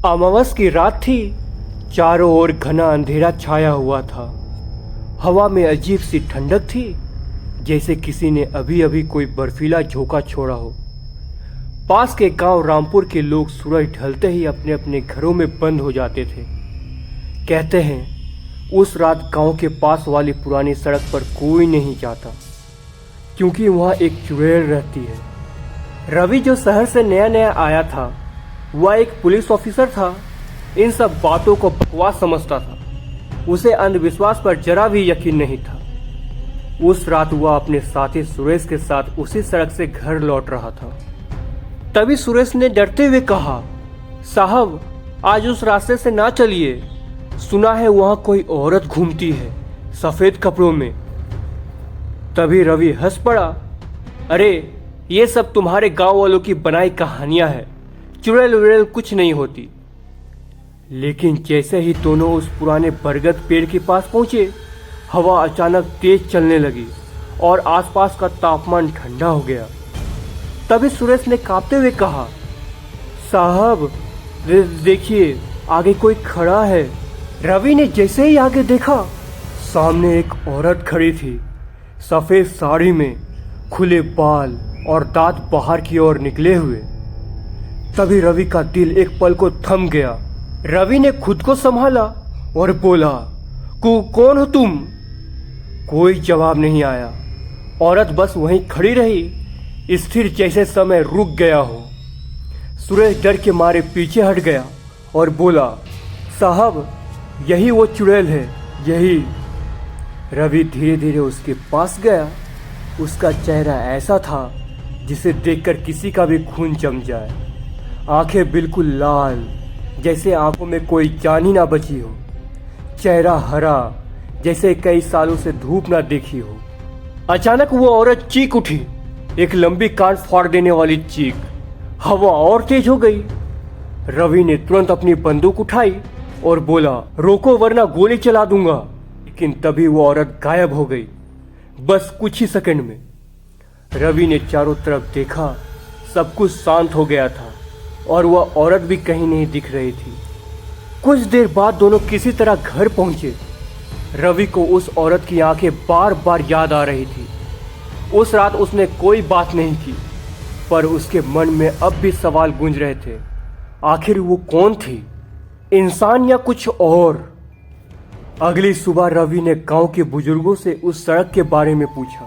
अमावस की रात थी। चारों ओर घना अंधेरा छाया हुआ था। हवा में अजीब सी ठंडक थी, जैसे किसी ने अभी अभी कोई बर्फीला झोंका छोड़ा हो। पास के गांव रामपुर के लोग सूरज ढलते ही अपने अपने घरों में बंद हो जाते थे। कहते हैं उस रात गांव के पास वाली पुरानी सड़क पर कोई नहीं जाता, क्योंकि वहां एक चुड़ैल रहती है। रवि जो शहर से नया नया आया था, वह एक पुलिस ऑफिसर था। इन सब बातों को बकवास समझता था। उसे अंधविश्वास पर जरा भी यकीन नहीं था। उस रात वह अपने साथी सुरेश के साथ उसी सड़क से घर लौट रहा था। तभी सुरेश ने डरते हुए कहा, साहब आज उस रास्ते से ना चलिए, सुना है वहां कोई औरत घूमती है सफेद कपड़ों में। तभी रवि हंस पड़ा, अरे ये सब तुम्हारे गांव वालों की बनाई कहानियां हैं, चुड़ैल उड़ैल कुछ नहीं होती। लेकिन जैसे ही दोनों उस पुराने बरगद पेड़ के पास पहुंचे, हवा अचानक तेज चलने लगी और आसपास का तापमान ठंडा हो गया। तभी सुरेश ने कांपते हुए कहा, साहब देखिए आगे कोई खड़ा है। रवि ने जैसे ही आगे देखा, सामने एक औरत खड़ी थी, सफेद साड़ी में, खुले बाल और दांत बाहर की ओर निकले हुए। तभी रवि का दिल एक पल को थम गया। रवि ने खुद को संभाला और बोला, कौन हो तुम? कोई जवाब नहीं आया। औरत बस वहीं खड़ी रही, स्थिर जैसे समय रुक गया हो। सुरेश डर के मारे पीछे हट गया और बोला, साहब यही वो चुड़ैल है, यही। रवि धीरे धीरे उसके पास गया। उसका चेहरा ऐसा था जिसे देखकर किसी का भी खून जम जाए। आंखें बिल्कुल लाल, जैसे आंखों में कोई जान ही ना बची हो। चेहरा हरा, जैसे कई सालों से धूप ना देखी हो। अचानक वो औरत चीख उठी, एक लंबी कान फाड़ देने वाली चीख। हवा और तेज हो गई। रवि ने तुरंत अपनी बंदूक उठाई और बोला, रोको वरना गोली चला दूंगा। लेकिन तभी वो औरत गायब हो गई, बस कुछ ही सेकंड में। रवि ने चारों तरफ देखा, सब कुछ शांत हो गया था और वह औरत भी कहीं नहीं दिख रही थी। कुछ देर बाद दोनों किसी तरह घर पहुंचे। रवि को उस औरत की आंखें बार बार याद आ रही थी। उस रात उसने कोई बात नहीं की, पर उसके मन में अब भी सवाल गूंज रहे थे। आखिर वो कौन थी, इंसान या कुछ और? अगली सुबह रवि ने गांव के बुजुर्गों से उस सड़क के बारे में पूछा।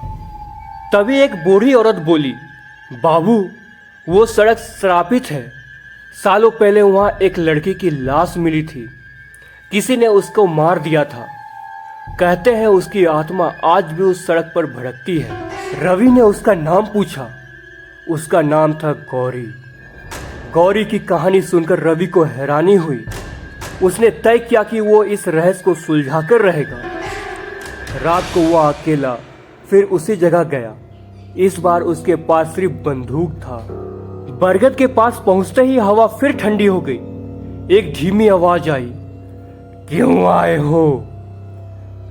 तभी एक बूढ़ी औरत बोली, बाबू वो सड़क श्रापित है। सालों पहले वहां एक लड़की की लाश मिली थी, किसी ने उसको मार दिया था। कहते हैं उसकी आत्मा आज भी उस सड़क पर भटकती है। रवि ने उसका नाम पूछा। उसका नाम था गौरी। गौरी की कहानी सुनकर रवि को हैरानी हुई। उसने तय किया कि वो इस रहस्य को सुलझाकर रहेगा। रात को वह अकेला फिर उसी जगह गया। इस बार उसके पास सिर्फ बंदूक था। बरगद के पास पहुंचते ही हवा फिर ठंडी हो गई। एक धीमी आवाज आई, क्यों आए हो?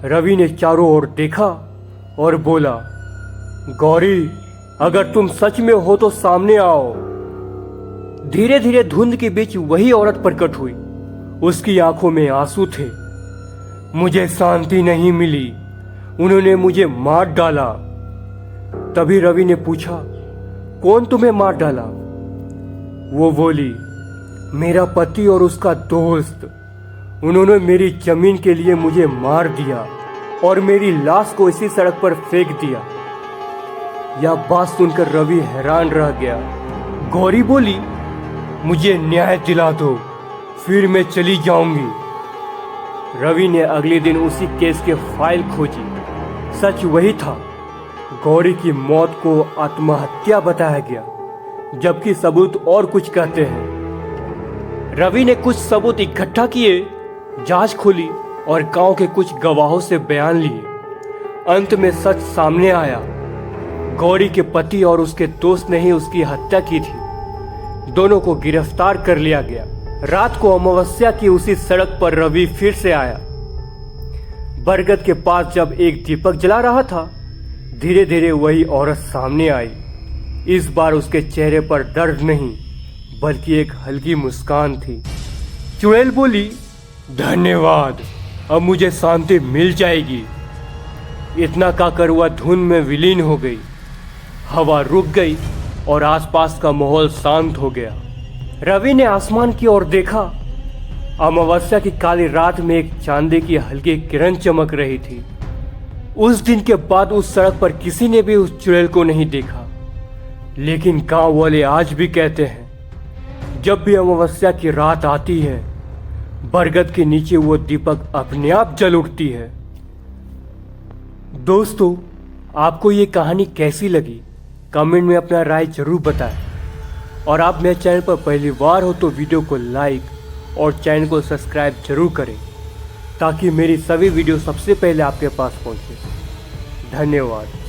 रवि ने चारों ओर देखा और बोला, गौरी अगर तुम सच में हो तो सामने आओ। धीरे धीरे धुंध के बीच वही औरत प्रकट हुई। उसकी आंखों में आंसू थे। मुझे शांति नहीं मिली, उन्होंने मुझे मार डाला। तभी रवि ने पूछा, कौन तुम्हें मार डाला? वो बोली, मेरा पति और उसका दोस्त। उन्होंने मेरी जमीन के लिए मुझे मार दिया और मेरी लाश को इसी सड़क पर फेंक दिया। यह बात सुनकर रवि हैरान रह गया। गौरी बोली, मुझे न्याय दिला दो, फिर मैं चली जाऊंगी। रवि ने अगले दिन उसी केस के फाइल खोजी। सच वही था, गौरी की मौत को आत्महत्या बताया गया, जबकि सबूत और कुछ कहते हैं। रवि ने कुछ सबूत इकट्ठा किए, जांच खोली और गांव के कुछ गवाहों से बयान लिए। अंत में सच सामने आया। गौरी के पति और उसके दोस्त ने ही उसकी हत्या की थी। दोनों को गिरफ्तार कर लिया गया। रात को अमावस्या की उसी सड़क पर रवि फिर से आया। बरगद के पास जब एक दीपक जला रहा था, धीरे धीरे वही औरत सामने आई। इस बार उसके चेहरे पर दर्द नहीं, बल्कि एक हल्की मुस्कान थी। चुड़ैल बोली, धन्यवाद, अब मुझे शांति मिल जाएगी। इतना कहकर वह धुंध में विलीन हो गई। हवा रुक गई और आसपास का माहौल शांत हो गया। रवि ने आसमान की ओर देखा। अमावस्या की काली रात में एक चांदी की हल्की किरण चमक रही थी। उस दिन के बाद उस सड़क पर किसी ने भी उस चुड़ैल को नहीं देखा। लेकिन गांव वाले आज भी कहते हैं, जब भी अमावस्या की रात आती है, बरगद के नीचे वो दीपक अपने आप जल उठती है। दोस्तों, आपको ये कहानी कैसी लगी? कमेंट में अपना राय जरूर बताएं। और आप मेरे चैनल पर पहली बार हो तो वीडियो को लाइक और चैनल को सब्सक्राइब जरूर करें, ताकि मेरी सभी वीडियो सबसे पहले आपके पास पहुंचे। धन्यवाद।